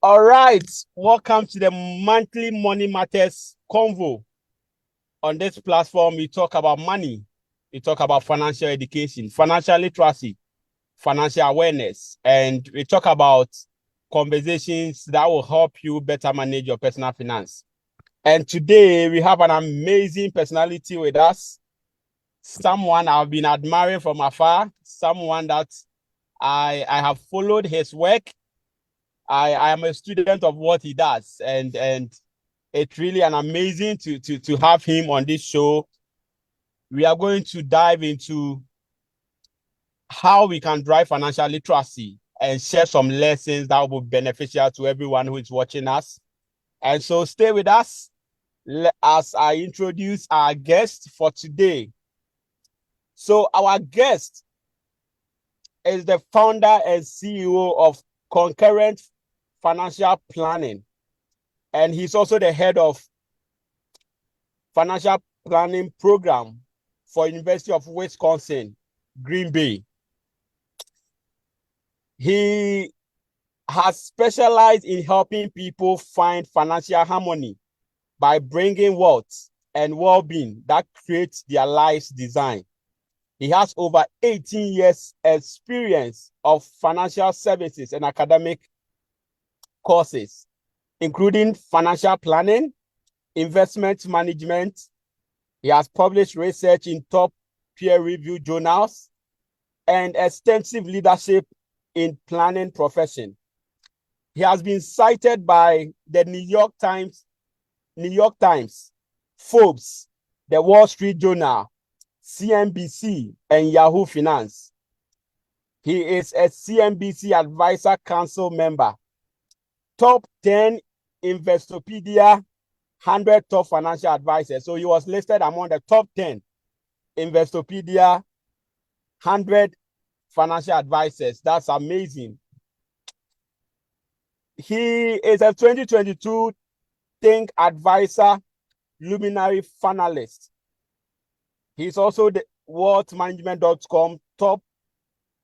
All right, welcome to the monthly Money Matters Convo. On this platform, we talk about money, we talk about financial education, financial literacy, financial awareness, and we talk about conversations that will help you better manage your personal finance. And today, we have an amazing personality with us, someone I've been admiring from afar, someone that I have followed his work. I am a student of what he does, and it's really an amazing to have him on this show. We are going to dive into how we can drive financial literacy and share some lessons that will be beneficial to everyone who is watching us. And so stay with us as I introduce our guest for today. So our guest is the founder and CEO of Concurrent Financial Planning, and he's also the head of financial planning program for University of Wisconsin, Green Bay. He has specialized in helping people find financial harmony by bringing wealth and well-being that creates their life's design. He has over 18 years experience of financial services and academic courses, including financial planning, investment management. He has published research in top peer-reviewed journals and extensive leadership in planning profession. He has been cited by the New York Times, Forbes, the Wall Street Journal, CNBC, and Yahoo Finance. He is a CNBC Advisor Council member, top 10 Investopedia 100 top financial advisors. So he was listed among the top 10 Investopedia 100 financial advisors. That's amazing. He is a 2022 Think Advisor Luminary finalist. He's also the wealthmanagement.com top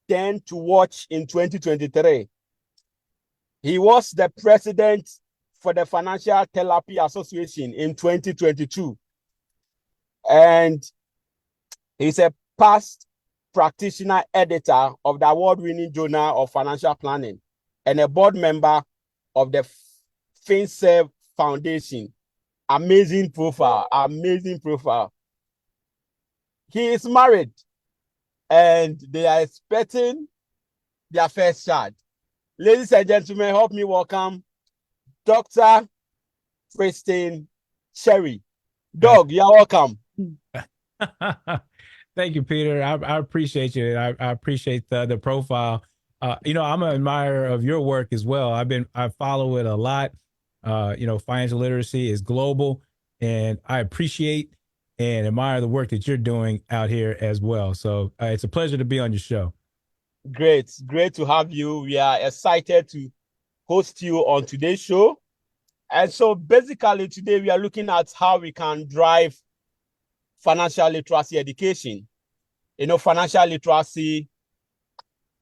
10 to watch in 2023. He was the president for the Financial Therapy Association in 2022. And he's a past practitioner editor of the award-winning Journal of Financial Planning and a board member of the FinServe Foundation. Amazing profile, amazing profile. He is married and they are expecting their first child. Ladies and gentlemen, help me welcome Dr. Preston Cherry. Doug, you're welcome. Thank you, Peter. I appreciate you. I appreciate the profile. I'm an admirer of your work as well. I follow it a lot. Financial literacy is global, and I appreciate and admire the work that you're doing out here as well. So it's a pleasure to be on your show. Great to have you. We are excited to host you on today's show. And so basically today we are looking at how we can drive financial literacy education. Financial literacy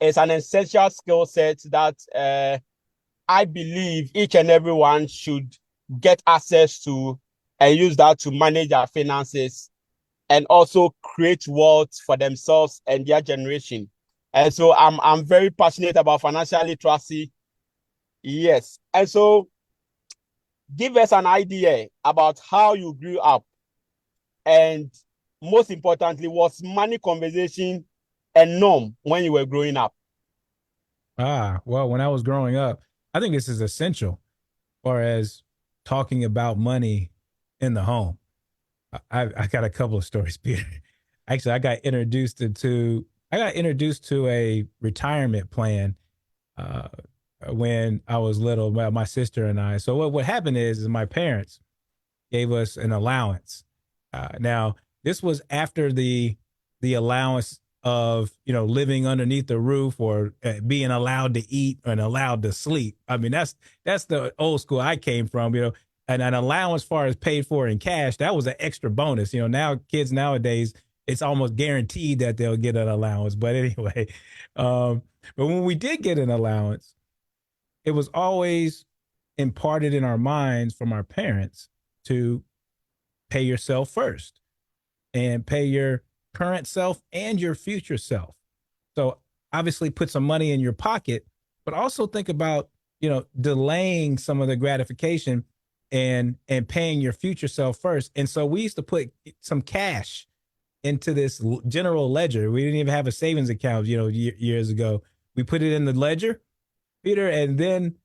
is an essential skill set that I believe each and everyone should get access to and use that to manage their finances and also create wealth for themselves and their generation. And so I'm very passionate about financial literacy. Yes. And so give us an idea about how you grew up, and most importantly, was money conversation a norm when you were growing up? Well, when I was growing up, I think this is essential or as talking about money in the home. I got a couple of stories, Peter. Actually, I got introduced to a retirement plan when I was little, my sister and I. So what happened is my parents gave us an allowance. Now, this was after the allowance of living underneath the roof or being allowed to eat and allowed to sleep. I mean, that's the old school I came from. And an allowance, as far as paid for in cash, that was an extra bonus. Now kids nowadays, it's almost guaranteed that they'll get an allowance. But anyway, but when we did get an allowance, it was always imparted in our minds from our parents to pay yourself first and pay your current self and your future self. So obviously put some money in your pocket, but also think about, delaying some of the gratification and paying your future self first. And so we used to put some cash into this general ledger. We didn't even have a savings account, years ago. We put it in the ledger, Peter, and then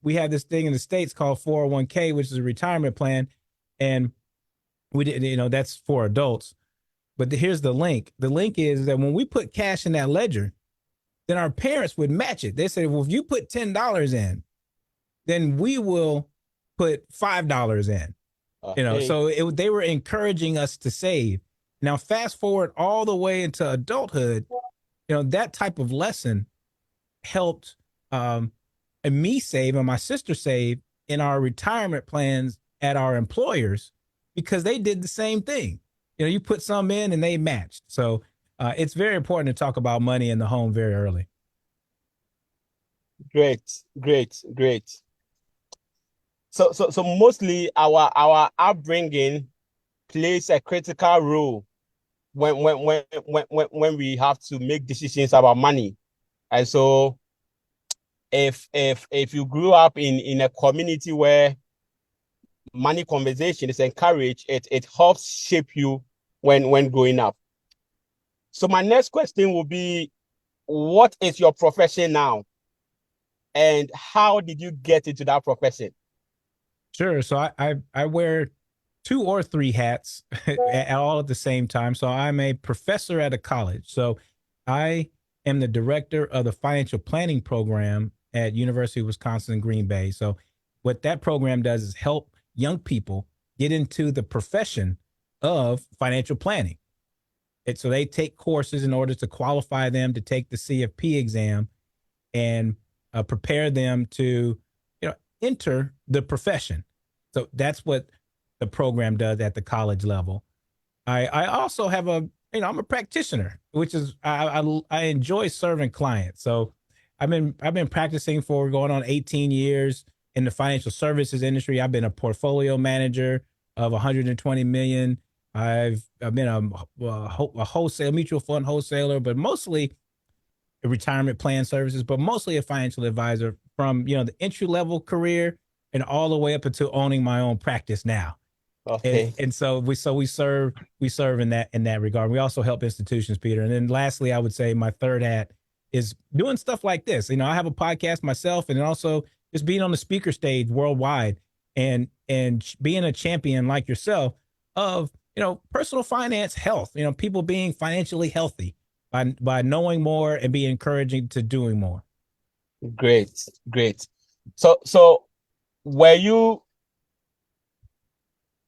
we have this thing in the States called 401k, which is a retirement plan. And we didn't, that's for adults. But here's the link. The link is that when we put cash in that ledger, then our parents would match it. They said, well, if you put $10 in, then we will put $5 in. Okay. So they were encouraging us to save. Now, fast forward all the way into adulthood, that type of lesson helped me save and my sister save in our retirement plans at our employers because they did the same thing. You put some in and they matched. So it's very important to talk about money in the home very early. Great. So mostly our upbringing plays a critical role when we have to make decisions about money. And so if you grew up in a community where money conversation is encouraged, it helps shape you when growing up. So my next question will be, what is your profession now? And how did you get into that profession? Sure. So I wear 2 or 3 hats all at the same time. So I'm a professor at a college. So I am the director of the financial planning program at University of Wisconsin Green Bay. So what that program does is help young people get into the profession of financial planning. And so they take courses in order to qualify them to take the CFP exam and prepare them to, enter the profession. So that's what the program does at the college level. I also have I'm a practitioner, which is I enjoy serving clients. So I've been practicing for going on 18 years in the financial services industry. I've been a portfolio manager of 120 million. I've been a wholesale mutual fund wholesaler, but mostly a retirement plan services, but mostly a financial advisor from, the entry level career and all the way up into owning my own practice now. Okay. And so we serve in that regard. We also help institutions, Peter. And then lastly, I would say my third hat is doing stuff like this. I have a podcast myself, and then also just being on the speaker stage worldwide and being a champion like yourself of, personal finance health, people being financially healthy by knowing more and being encouraging to doing more. Great. So were you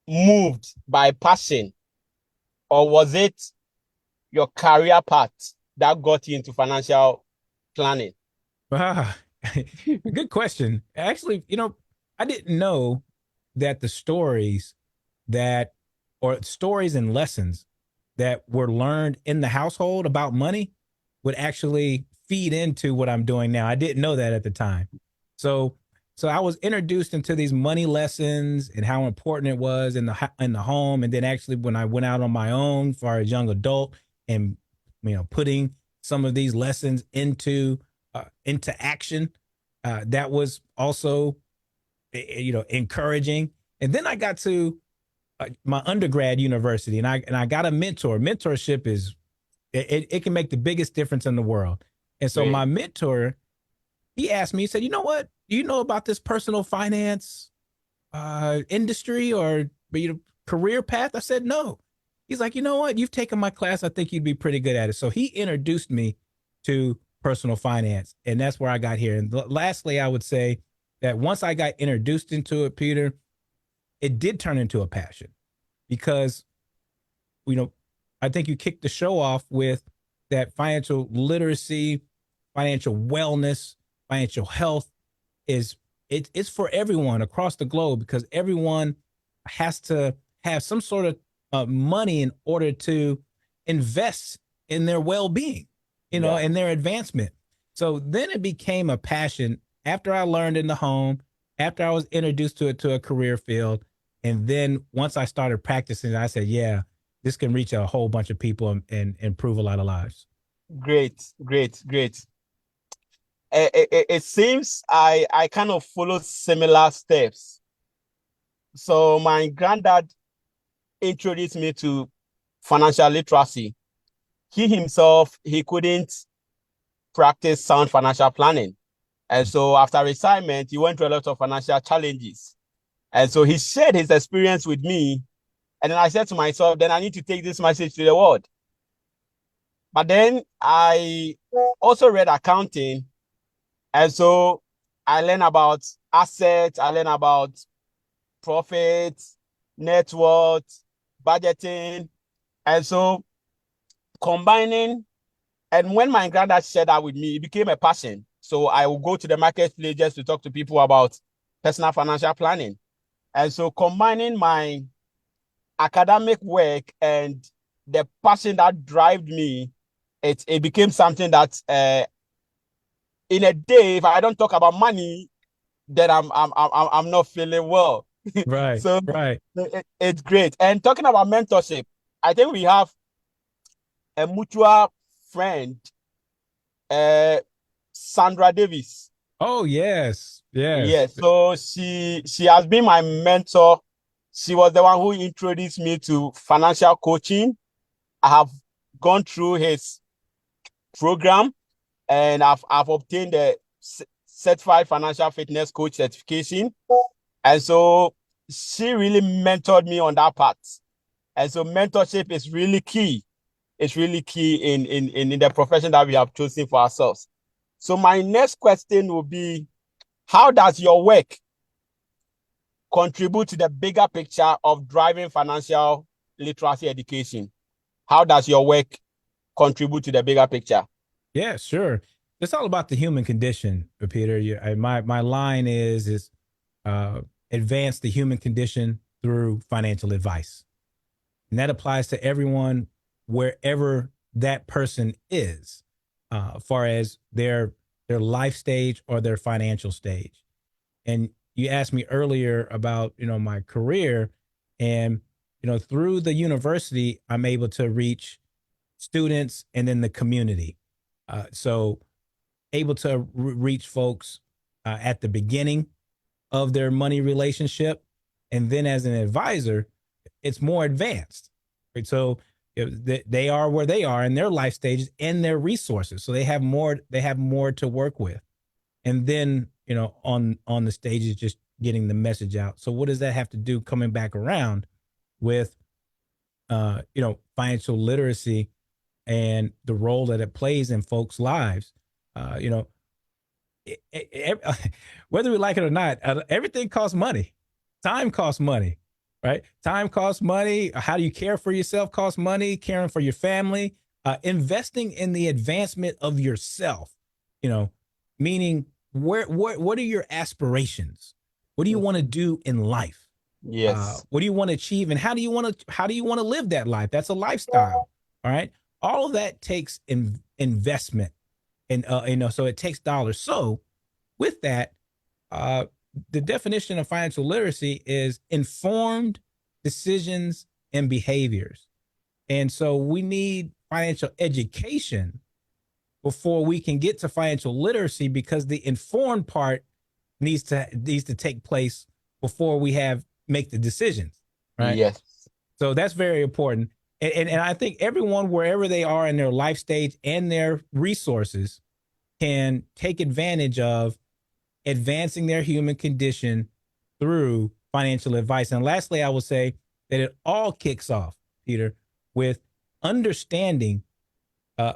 moved by passion, or was it your career path that got you into financial planning? Good question. Actually, I didn't know that the stories and lessons that were learned in the household about money would actually feed into what I'm doing now. I didn't know that at the time. So I was introduced into these money lessons and how important it was in the home. And then actually when I went out on my own for a young adult and, putting some of these lessons into action, that was also, encouraging. And then I got to my undergrad university and I got a mentor. Mentorship is, it can make the biggest difference in the world. And so my mentor, he asked me, he said, you know what? Do you know about this personal finance industry or career path? I said, no. He's like, you know what? You've taken my class. I think you'd be pretty good at it. So he introduced me to personal finance. And that's where I got here. And lastly, I would say that once I got introduced into it, Peter, it did turn into a passion because, I think you kicked the show off with that financial literacy, financial wellness, financial health it's for everyone across the globe because everyone has to have some sort of money in order to invest in their well-being, and their advancement. So then it became a passion after I learned in the home, after I was introduced to it to a career field. And then once I started practicing, I said, yeah, this can reach a whole bunch of people and improve a lot of lives. Great, great, great. It seems I kind of follow similar steps. So my granddad introduced me to financial literacy. He himself, he couldn't practice sound financial planning. And so after retirement, he went through a lot of financial challenges. And so he shared his experience with me. And then I said to myself, then I need to take this message to the world. But then I also read accounting. And so I learned about assets, I learned about profits, net worth, budgeting. And so combining, and when my granddad shared that with me, it became a passion. So I will go to the marketplace just to talk to people about personal financial planning. And so combining my academic work and the passion that drives me, it became something that in a day, if I don't talk about money, then I'm not feeling well. Right, So right. it's great. And talking about mentorship, I think we have a mutual friend, uh, Sandra Davis. Oh, yes, yes. Yes, so she has been my mentor. She was the one who introduced me to financial coaching. I have gone through his program and I've obtained the certified financial fitness coach certification. And so she really mentored me on that part. And so mentorship is really key. It's really key in the profession that we have chosen for ourselves. So my next question will be, how does your work contribute to the bigger picture of driving financial literacy education? How does your work contribute to the bigger picture? Yeah, sure. It's all about the human condition, Peter. My line is uh, advance the human condition through financial advice, and that applies to everyone wherever that person is, far as their life stage or their financial stage. And you asked me earlier about my career, and through the university, I'm able to reach students and then the community. So able to reach folks at the beginning of their money relationship, and then as an advisor, it's more advanced. Right? So they are where they are in their life stages and their resources, so they have more. They have more to work with, and then on the stages, just getting the message out. So what does that have to do coming back around with financial literacy and the role that it plays in folks' lives? Uh, you know, whether we like it or not, everything costs money. Time costs money, right? Time costs money. How do you care for yourself costs money. Caring for your family, investing in the advancement of yourself. Meaning what are your aspirations? What do you want to do in life? Yes. What do you want to achieve, and how do you want to live that life? That's a lifestyle. All right. All of that takes investment, and so it takes dollars. So with that, uh, the definition of financial literacy is informed decisions and behaviors. And so we need financial education before we can get to financial literacy, because the informed part needs to take place before we make the decisions, right? Yes. So that's very important. And I think everyone, wherever they are in their life stage and their resources, can take advantage of advancing their human condition through financial advice. And lastly, I will say that it all kicks off, Peter, with understanding uh,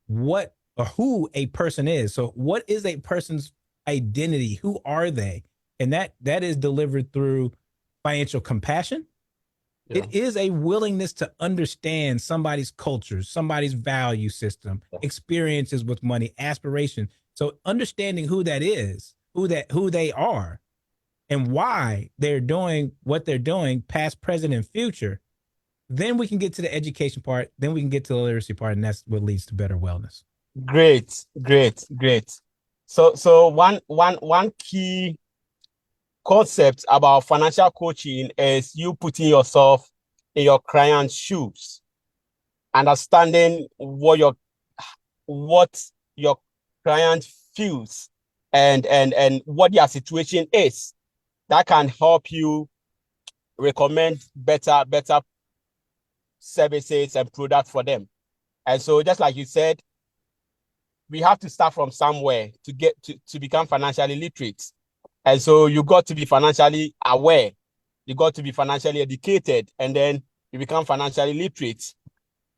what or who a person is. So, what is a person's identity? Who are they? And that is delivered through financial compassion. Yeah. It is a willingness to understand somebody's culture, somebody's value system, experiences with money, aspiration. So understanding who that is, who they are, and why they're doing what they're doing, past, present, and future. Then we can get to the education part. Then we can get to the literacy part, and that's what leads to better wellness. Great, great, great. So one key concept about financial coaching is you putting yourself in your client's shoes, understanding what your client feels and what their situation is. That can help you recommend better services and products for them. And so, just like you said, we have to start from somewhere to get to become financially literate. And so you got to be financially aware. You got to be financially educated, and then you become financially literate.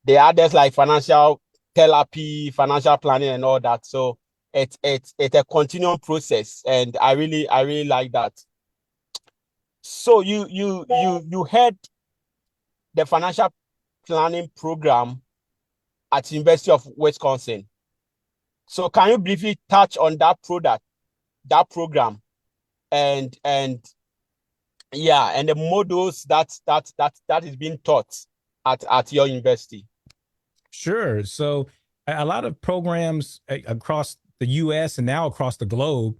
There are others like financial therapy, financial planning, and all that. So it's a continuum process, and I really like that. So you had the financial planning program at University of Wisconsin. So can you briefly touch on that program, and yeah, and the models that is being taught at your university? Sure. So a lot of programs across the US and now across the globe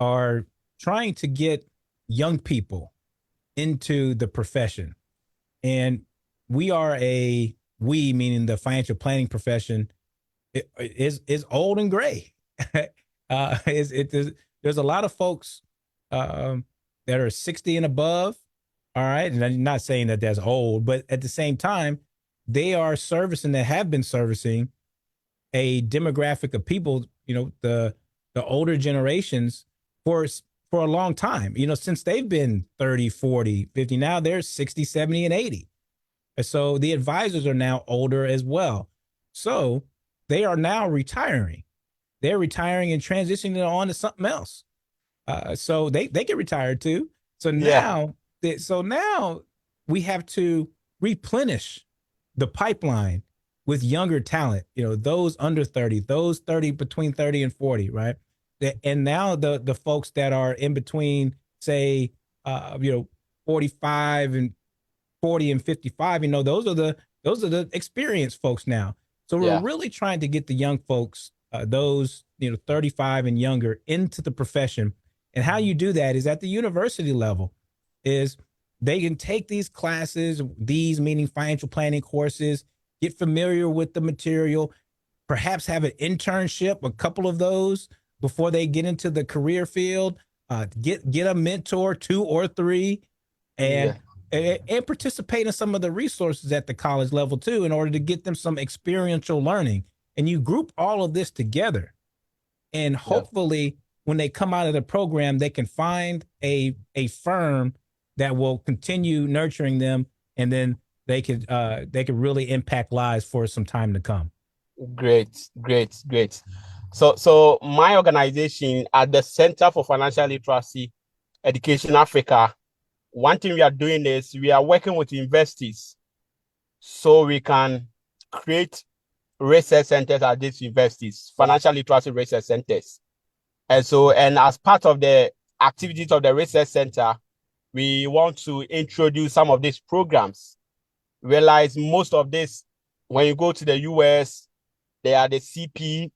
are trying to get young people into the profession. And we meaning the financial planning profession is old and gray. There's a lot of folks um, that are 60 and above. All right. And I'm not saying that that's old, but at the same time, they are servicing that have been servicing a demographic of people, the older generations for for a long time, since they've been 30, 40, 50. Now they're 60, 70, and 80. And so the advisors are now older as well. So they are now retiring. They're retiring and transitioning on to something else. So they get retired too. So Yeah, now we have to replenish the pipeline with younger talent, those under 30, those 30 between 30 and 40, right? And now the folks that are in between, say, 45 and 40 and 55, those are the experienced folks now. So we're yeah, really trying to get the young folks, those 35 and younger, into the profession. And how you do that is at the university level, is they can take these classes, these meaning financial planning courses, get familiar with the material, perhaps have an internship, a couple of those before they get into the career field, get a mentor, two or three, and yeah. and participate in some of the resources at the college level too, in order to get them some experiential learning. And you group all of this together, and Yeah. hopefully when they come out of the program, they can find a firm that will continue nurturing them, and then they could really impact lives for some time to come. Great. So my organization at the Center for Financial Literacy Education Africa, one thing we are doing is we are working with universities so we can create research centers at these universities, financial literacy research centers. And as part of the activities of the research center, we want to introduce some of these programs. Realize most of this, when you go to the US, they are the CP,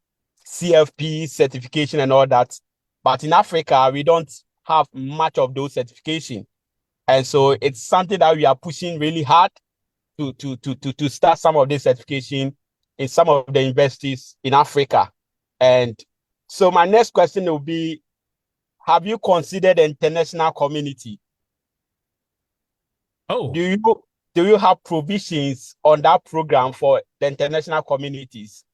CFP certification and all that. But in Africa, we don't have much of those certification. And so it's something that we are pushing really hard to start some of this certification in some of the universities in Africa. And so my next question will be, have you considered the international community? Oh, Do you do you have provisions on that program for the international communities?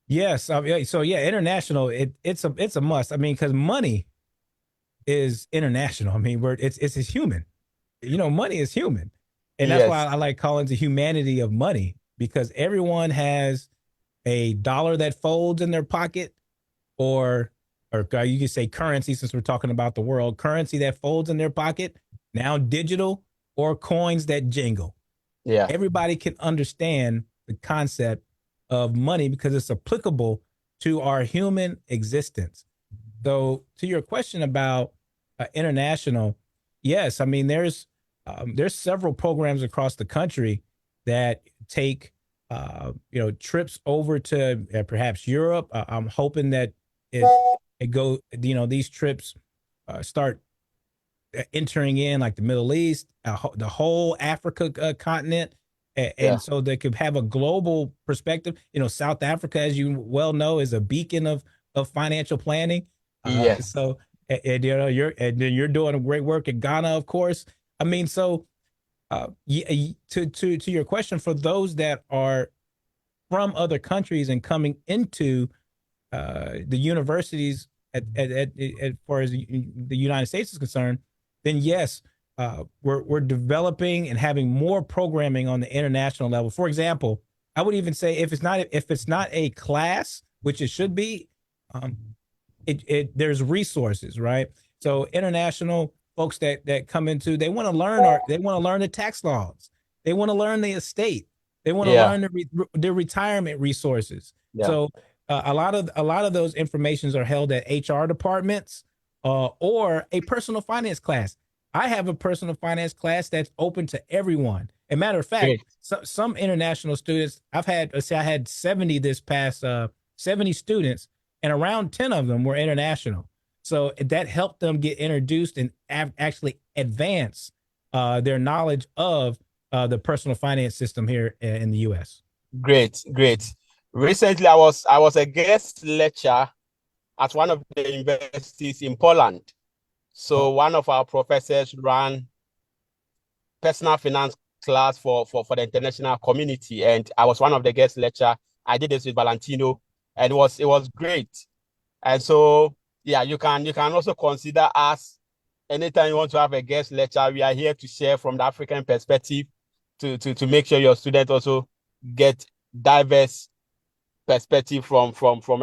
yes. Yeah, so yeah, international. It's a must. I mean, because money is international. I mean, it's human. Money is human, and that's why Yes. I like calling it the humanity of money, because everyone has a dollar that folds in their pocket, or you could say currency, since we're talking about the world, currency that folds in their pocket, now digital, or coins that jingle. Yeah. Everybody can understand the concept of money because it's applicable to our human existence. So, to your question about international, yes, I mean there's several programs across the country that take trips over to perhaps Europe. I'm hoping that it go these trips start entering in like the Middle East, the whole Africa continent. Yeah. And so they could have a global perspective. South Africa, as you well know, is a beacon of financial planning. Yes. So and, you're doing great work in Ghana, of course. I mean, so to your question, for those that are from other countries and coming into the universities as far as the United States is concerned, then yes, we're developing and having more programming on the international level. For example, I would even say if it's not a class, which it should be, um, there's resources, right? So international folks that come into, they want to learn the tax laws, they want to learn the estate, they want to Yeah. learn the retirement resources. Yeah. So a lot of those informations are held at HR departments or a personal finance class. I have a personal finance class that's open to everyone. As a matter of fact, Great. some international students, let's say I had 70 this past 70 students, and around 10 of them were international. So that helped them get introduced and actually advance their knowledge of the personal finance system here in the U.S. Great. Great. Recently, I was a guest lecturer at one of the universities in Poland. So Oh, one of our professors ran personal finance class for the international community, and I was one of the guest lecturer. I did this with Valentino, and it was great. And so yeah, you can also consider us anytime you want to have a guest lecture. We are here to share from the African perspective to make sure your students also get diverse perspective from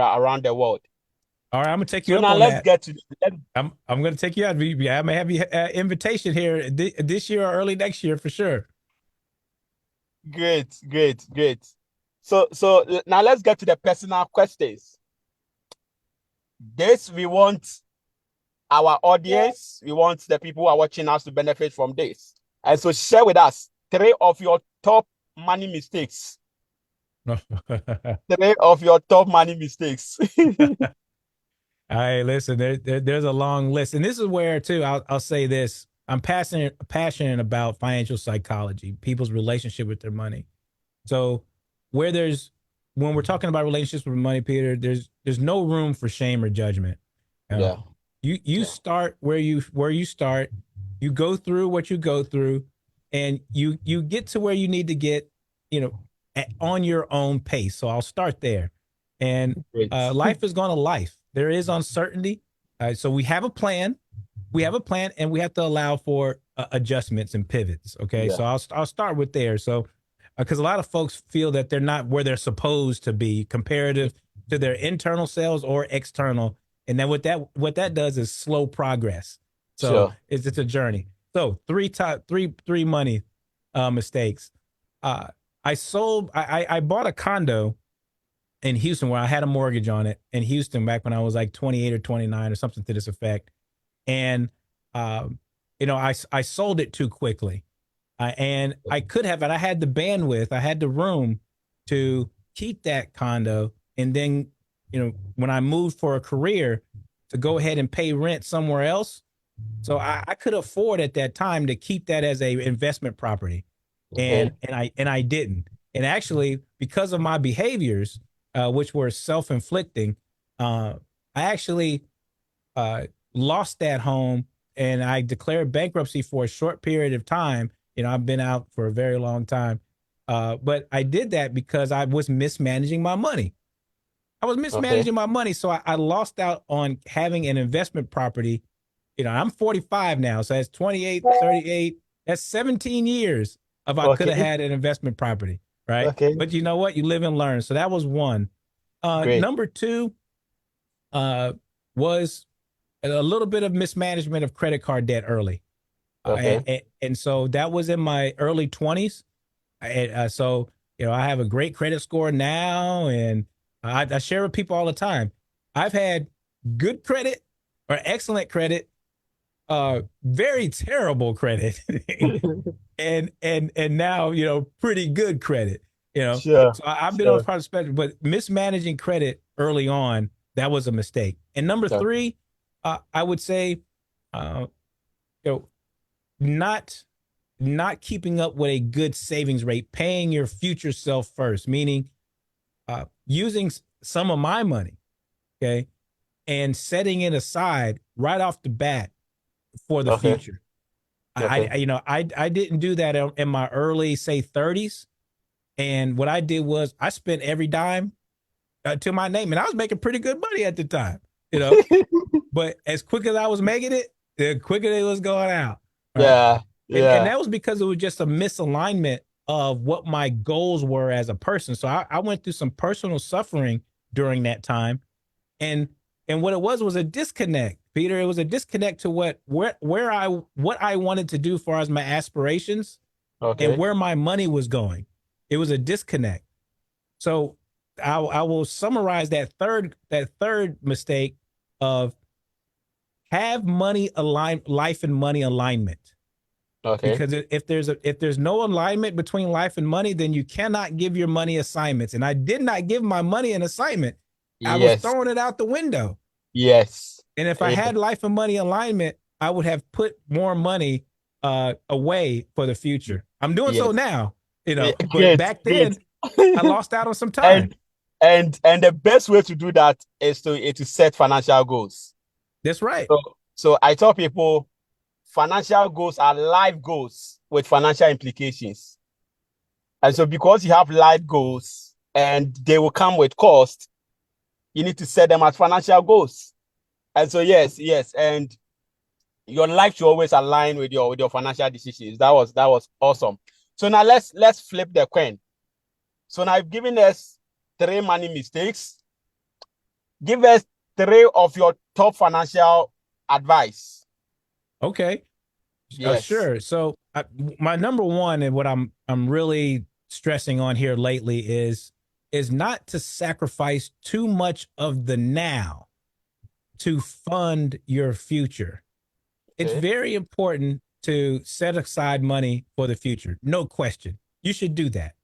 around the world. all right, I'm gonna take So you up now on let's that. get to I'm gonna take you out. I may have you invitation here this year or early next year for sure. great, great, great. So now let's get to the personal questions. This we want our audience, we want the people who are watching us to benefit from this. And so share with us three of your top money mistakes. Three of your top money mistakes. All right, listen, there's a long list, and this is where too. I'll say this: I'm passionate about financial psychology, people's relationship with their money. So where there's when we're talking about relationships with money, Peter, there's no room for shame or judgment. You know, Yeah. you Yeah. start where you start, you go through what you go through, and you get to where you need to get, on your own pace. So I'll start there, and Great. life is going to life. There is uncertainty, so we have a plan. We have a plan, and we have to allow for adjustments and pivots. Okay, Yeah. so I'll start with there. So because a lot of folks feel that they're not where they're supposed to be comparative to their internal selves or external, and then what that does is slow progress. So Sure. it's a journey. So three money mistakes. Uh, I bought a condo in Houston where I had a mortgage on it in Houston back when I was like 28 or 29 or something to this effect, and um, I sold it too quickly. And I could have, and I had the bandwidth, I had the room to keep that condo. And then, when I moved for a career, to go ahead and pay rent somewhere else. So I could afford at that time to keep that as a investment property. And, Okay. and I didn't. And actually, because of my behaviors, which were self-inflicting, I actually uh, lost that home, and I declared bankruptcy for a short period of time. I've been out for a very long time. But I did that because I was mismanaging my money. I was Okay. mismanaging my money. So I lost out on having an investment property. I'm 45 now. So that's 28, 38. That's 17 years of I could have Okay. had an investment property. Right. Okay. But you know what? You live and learn. So that was one. Great. Number two uh, was a little bit of mismanagement of credit card debt early. Okay. And so that was in my early 20s. So, I have a great credit score now, and I share with people all the time. I've had good credit or excellent credit, very terrible credit, and now, pretty good credit, Sure. So I've been on the Sure. part of the spectrum, but mismanaging credit early on, that was a mistake. And number Okay. three, I would say, uh, you know, not not keeping up with a good savings rate, paying your future self first, meaning using some of my money, okay, and setting it aside right off the bat for the Okay. future. Okay. I didn't do that in my early, say, 30s. And what I did was I spent every dime to my name, and I was making pretty good money at the time, you know. But as quick as I was making it, the quicker it was going out, right? Yeah. And Yeah. that was because it was just a misalignment of what my goals were as a person. So I went through some personal suffering during that time, and what it was a disconnect, Peter. It was a disconnect to what I wanted to do for as my aspirations and Okay. where my money was going. It was a disconnect. So I will summarize that third mistake of have money align life and money alignment. Okay. Because if there's no alignment between life and money, then you cannot give your money assignments. And I did not give my money an assignment. I was Yes. throwing it out the window. Yes. And if I Yeah. had life and money alignment, I would have put more money away for the future. I'm doing so Yes. now, Yeah. but Great. back Great. then I lost out on some time. and and the best way to do that is to set financial goals. That's right. So I tell people financial goals are life goals with financial implications. And so because you have life goals and they will come with cost, you need to set them as financial goals. And so yes, and your life should always align with your financial decisions. That was awesome. So now let's flip the coin. So now I've given us three money mistakes. Give us three of your top financial advice. Okay. Yes. Sure. So my number one, and what I'm really stressing on here lately is not to sacrifice too much of the now to fund your future. It's Okay. very important to set aside money for the future. No question. You should do that.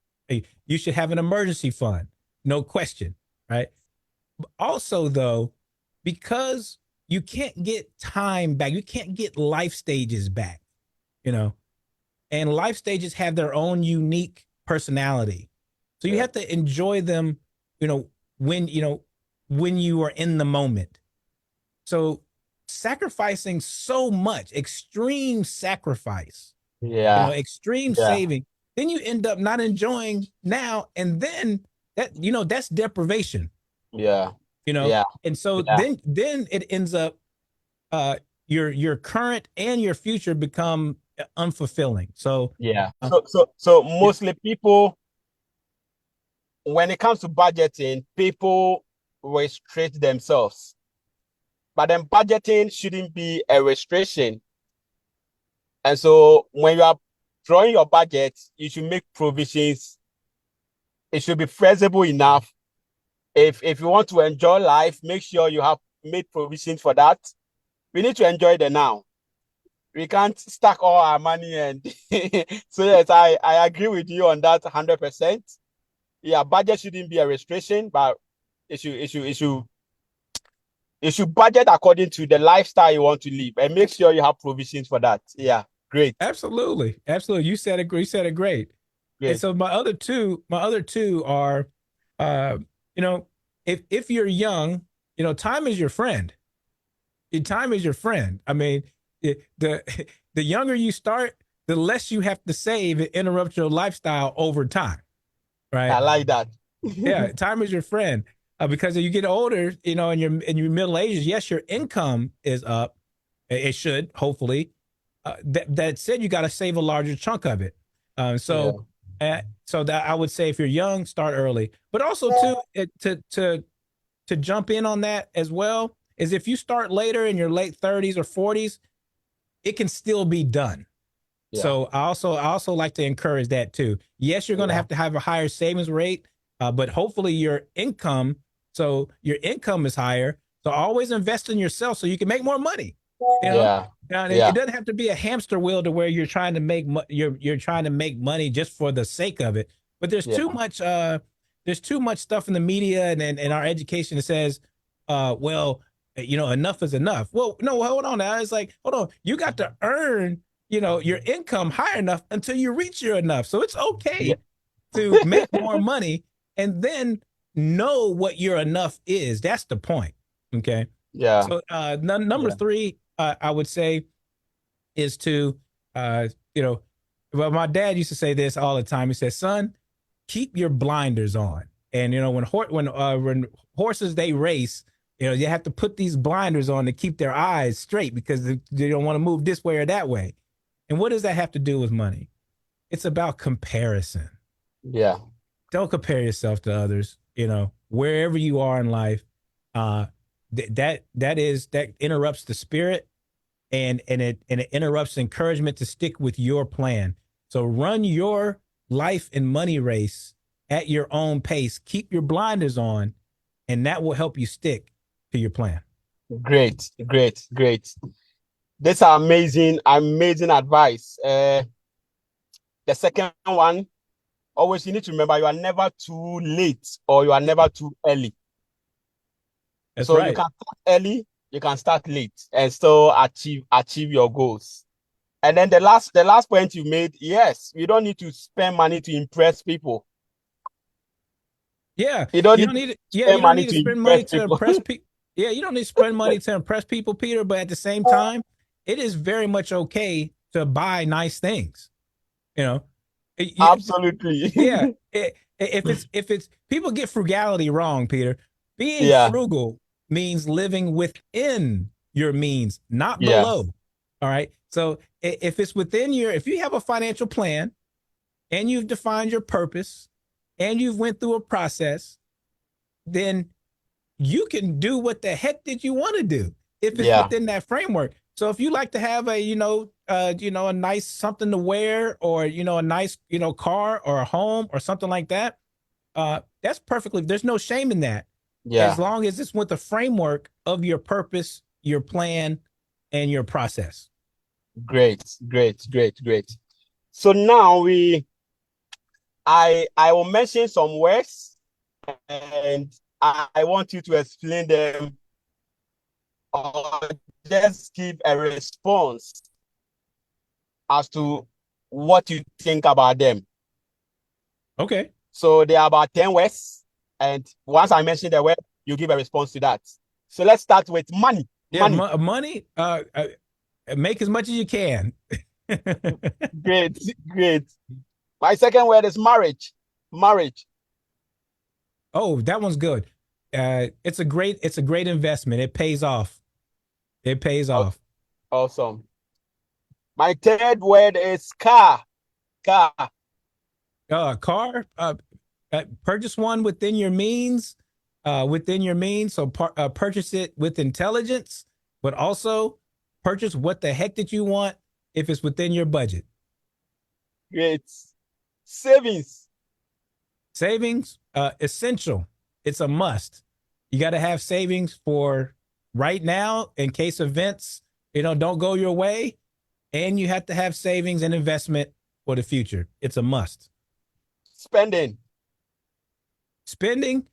You should have an emergency fund. No question. Right. Also, though, because you can't get time back, you can't get life stages back, you know, and life stages have their own unique personality. So you Yeah. have to enjoy them, you know, when you are in the moment. So sacrificing so much, extreme sacrifice, Yeah. extreme Yeah. saving, then you end up not enjoying now. And then that's deprivation, Yeah. you know? Yeah. And so Yeah. then it ends up, your current and your future become unfulfilling. So, Yeah. uh, So yeah, mostly people, when it comes to budgeting, people restrict themselves. But then budgeting shouldn't be a restriction. And so when you are drawing your budget, you should make provisions. It should be feasible enough. If you want to enjoy life, make sure you have made provisions for that. We need to enjoy the now. We can't stack all our money and so yes, I agree with you on that 100%. Yeah, budget shouldn't be a restriction, but it should budget according to the lifestyle you want to live and make sure you have provisions for that. Yeah, great, absolutely. Absolutely. You said it great. And great. so my other two are, uh, you know, if you're young, time is your friend. Time is your friend. I mean, the the younger you start, the less you have to save and interrupt your lifestyle over time, I right? like that. Yeah, time is your friend. Because as you get older, in your middle ages, yes, your income is up. It should, hopefully. That said, you got to save a larger chunk of it. Yeah, So that I would say, if you're young, start early. But also too, to jump in on that as well, is if you start later in your late 30s or 40s, it can still be done. yeah, So I also like to encourage that too. Yes, you're going yeah, to have a higher savings rate, but hopefully your income is higher. So always invest in yourself so you can make more money. You know, yeah, and it yeah, doesn't have to be a hamster wheel to where you're trying to you're trying to make money just for the sake of it. But yeah, there's too much stuff in the media and our education that says, well, enough is enough. Well, no, hold on now. It's like, hold on, you got to earn, your income high enough until you reach your enough. So it's Yeah. okay to make more money and then know what your enough is. That's the point. Okay. Yeah. So number Yeah. three, I would say, is to uh, you know, well, my dad used to say this all the time. He says, "Son, keep your blinders on." And when horses they race, you have to put these blinders on to keep their eyes straight because they don't want to move this way or that way. And what does that have to do with money? It's about comparison. Yeah. Don't compare yourself to others. Wherever you are in life, uh, that interrupts the spirit, and it interrupts encouragement to stick with your plan. So run your life and money race at your own pace. Keep your blinders on, and that will help you stick to your plan. Great. Great. Great. These are amazing, amazing advice. The second one, always you need to remember you are never too late or you are never too early. That's So you right. can start early, you can start late and still achieve your goals. And then the last point you made, yes, you don't need to spend money to impress people. Yeah, You don't you need don't to need it. Yeah, you spend don't money need to to spend impress money to people. impress people. Yeah, you don't need to spend money to impress people, Peter. But at the same time, it is very much okay to buy nice things. You know, Absolutely. yeah. If it's people get frugality wrong, Peter. Being Yeah, frugal means living within your means, not yeah, below. All right. So if you have a financial plan and you've defined your purpose and you've went through a process, then you can do what the heck did you want to do if it's yeah, within that framework. So if you like to have a nice something to wear, or a nice car or a home or something like that, that's perfectly. There's no shame in that, as yeah. long as it's with the framework of your purpose, your plan, and your process. Great, great, great, great. So now I will mention some words and I want you to explain them or just give a response as to what you think about them. Okay. So there are about 10 words, and once I mention the word, you give a response to that. So let's start with money. Yeah, Money. money. Make as much as you can. Great, great. My second word is marriage. Marriage. Oh, that one's good. It's a great investment. It pays off. It pays off. Awesome. My third word is car. Car. Car. Purchase one within your means. So purchase it with intelligence, but also purchase what the heck that you want if it's within your budget. Great. Savings. Savings, essential. It's a must. You got to have savings for right now in case events, don't go your way, and you have to have savings and investment for the future. It's a must. Spending. Spending,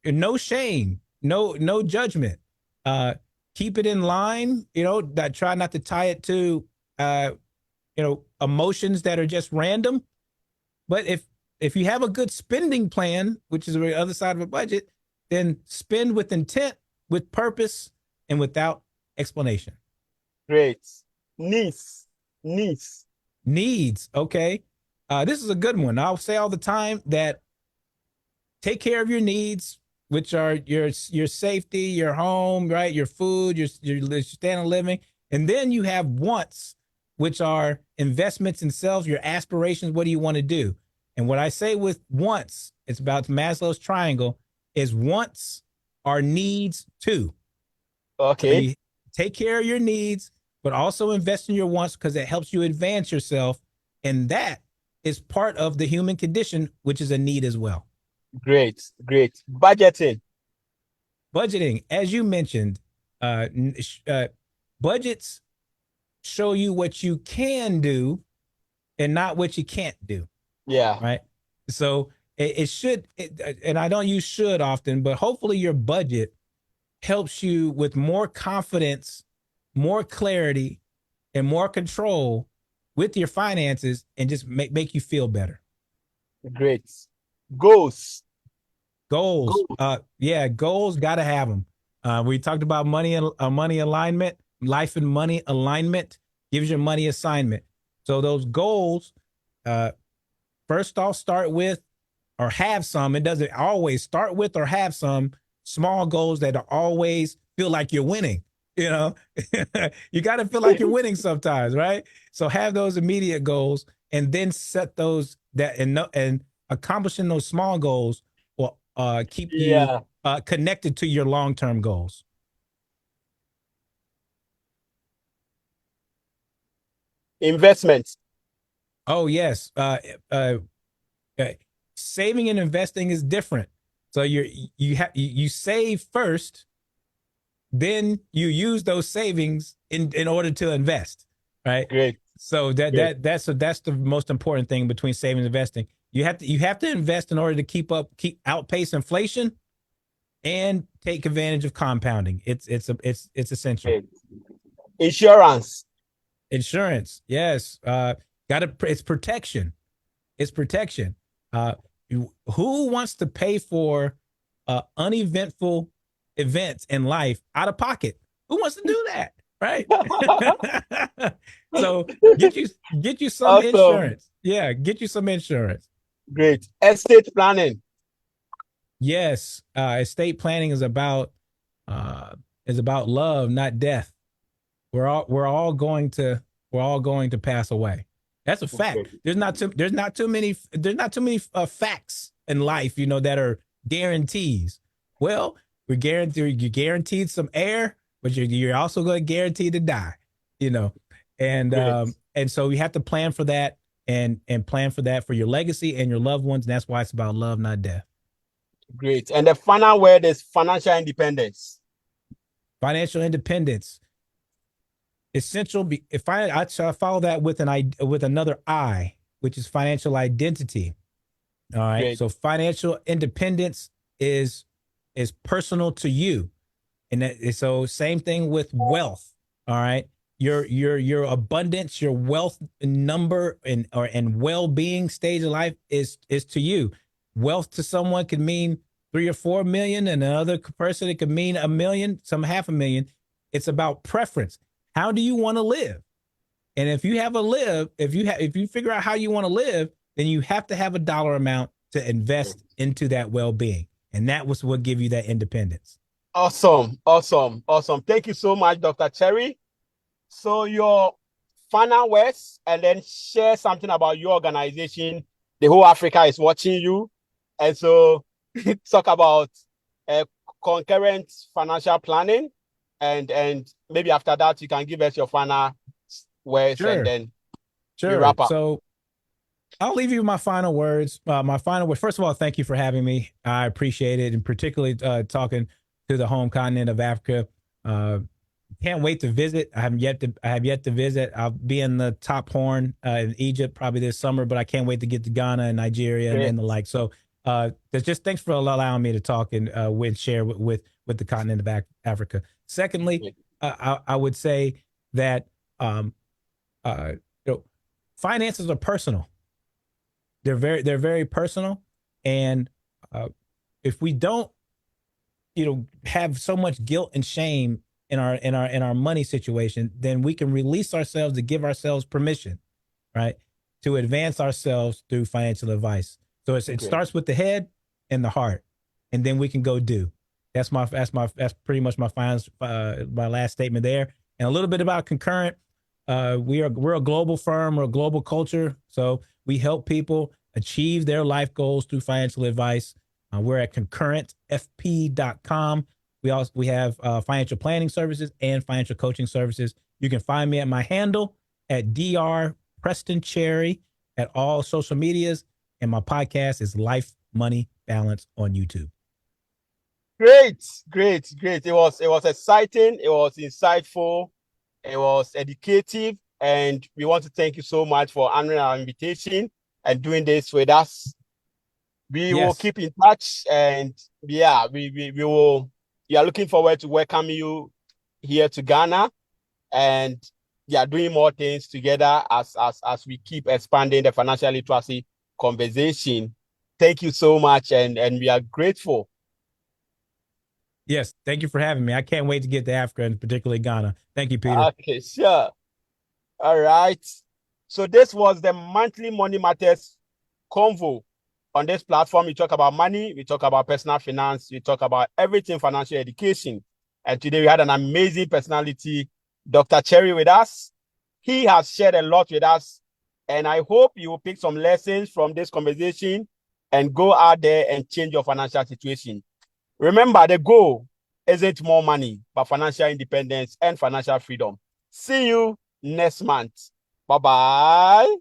no shame, no judgment. Uh, Keep it in line. That try not to tie it to emotions that are just random. But if you have a good spending plan, which is the other side of a budget, then spend with intent, with purpose, and without explanation. Great. Needs. Needs. Needs, okay. This is a good one. I'll say all the time that take care of your needs, which are your safety, your home, right, your food, your standard of living, and then you have wants, which are investments in self, your aspirations. What do you want to do? And what I say with wants, it's about Maslow's triangle, is wants are needs too. So Okay. you take care of your needs, but also invest in your wants because it helps you advance yourself. And that is part of the human condition, which is a need as well. Great. Great. Budgeting. Budgeting, as you mentioned, uh, budgets show you what you can do and not what you can't do, Yeah. right? So it should, and I don't use should often, but hopefully your budget helps you with more confidence, more clarity, and more control with your finances, and just make you feel better. Great. Goals. Goals. Goals. Yeah, goals, got to have them. We talked about money and money alignment, life and money alignment gives your money assignment. So those goals, first off, start with or have some. It doesn't always start with or have some small goals that are always feel like you're winning. You know, you got to feel like you're winning sometimes, right? So have those immediate goals and then set those that and accomplishing those small goals will keep you Yeah. connected to your long-term goals. Investments. Oh yes, uh, saving and investing is different. So you save first, then you use those savings in order to invest, right? Great. So Great. that's the most important thing between saving and investing. You have to invest in order to keep outpace inflation and take advantage of compounding. It's essential. Great. Insurance. Insurance, yes, it's protection. It's protection. Uh, who wants to pay for uneventful events in life out of pocket? Who wants to do that? Right. So get you some Awesome. insurance. Yeah, get you some insurance. Great. Estate planning. Yes, estate planning uh, is about love, not death. We're all going to pass away. That's a fact. Okay. There's not too many facts in life, you know, that are guarantees. Well, you're guaranteed some air, but you're also going to guarantee to die, you know, Great. and so you have to plan for that and plan for that for your legacy and your loved ones. And that's why it's about love, not death. Great. And the final word is financial independence. Financial independence. Essential. If I follow that with with another I, which is financial identity. All right. Great. So financial independence is personal to you, and so same thing with wealth. All right. Your abundance, your wealth number, and well being stage of life is to you. Wealth to someone could mean 3 or 4 million, and another person it could mean 1 million, some 500,000. It's about preference. How do you want to live? And if you if you figure out how you want to live, then you have to have a dollar amount to invest into that well-being. And that was what give you that independence. Awesome. Awesome. Awesome. Thank you so much, Dr. Cherry. So your final words, and then share something about your organization. The whole Africa is watching you. And so talk about concurrent financial planning. And maybe after that, you can give us your final words, and Sure. then we Sure. wrap up. So I'll leave you with my final words. My final words. First of all, thank you for having me. I appreciate it, and particularly talking to the home continent of Africa. Can't wait to visit. I have yet to visit. I'll be in the top horn in Egypt probably this summer, but I can't wait to get to Ghana and Nigeria and the like. So just thanks for allowing me to talk and share with the continent of Africa. Secondly, I would say that you know, finances are personal. They're very personal, and if we don't, you know, have so much guilt and shame in our money situation, then we can release ourselves to give ourselves permission, right, to advance ourselves through financial advice. So it starts with the head and the heart, and then we can go do. That's pretty much my last statement there, and a little bit about Concurrent. We're a global firm, we're a global culture, so we help people achieve their life goals through financial advice. We're at concurrentfp.com. We have financial planning services and financial coaching services. You can find me at my handle at Dr. Preston Cherry at all social medias, and my podcast is Life, Money, Balance on YouTube. Great. It was exciting. It was insightful. It was educative, and we want to thank you so much for honoring our invitation and doing this with us. We will keep in touch, and yeah, we will, We are looking forward to welcome you here to Ghana, and doing more things together as we keep expanding the financial literacy conversation. Thank you so much, and we are grateful. Yes, thank you for having me. I can't wait to get to Africa, and particularly Ghana. Thank you, Peter. Okay, sure. All right. So this was the monthly Money Matters Convo. On this platform, we talk about money, we talk about personal finance, we talk about everything financial education. And today we had an amazing personality, Dr. Cherry, with us. He has shared a lot with us, and I hope you will pick some lessons from this conversation and go out there and change your financial situation. Remember, the goal isn't more money, but financial independence and financial freedom. See you next month. Bye-bye.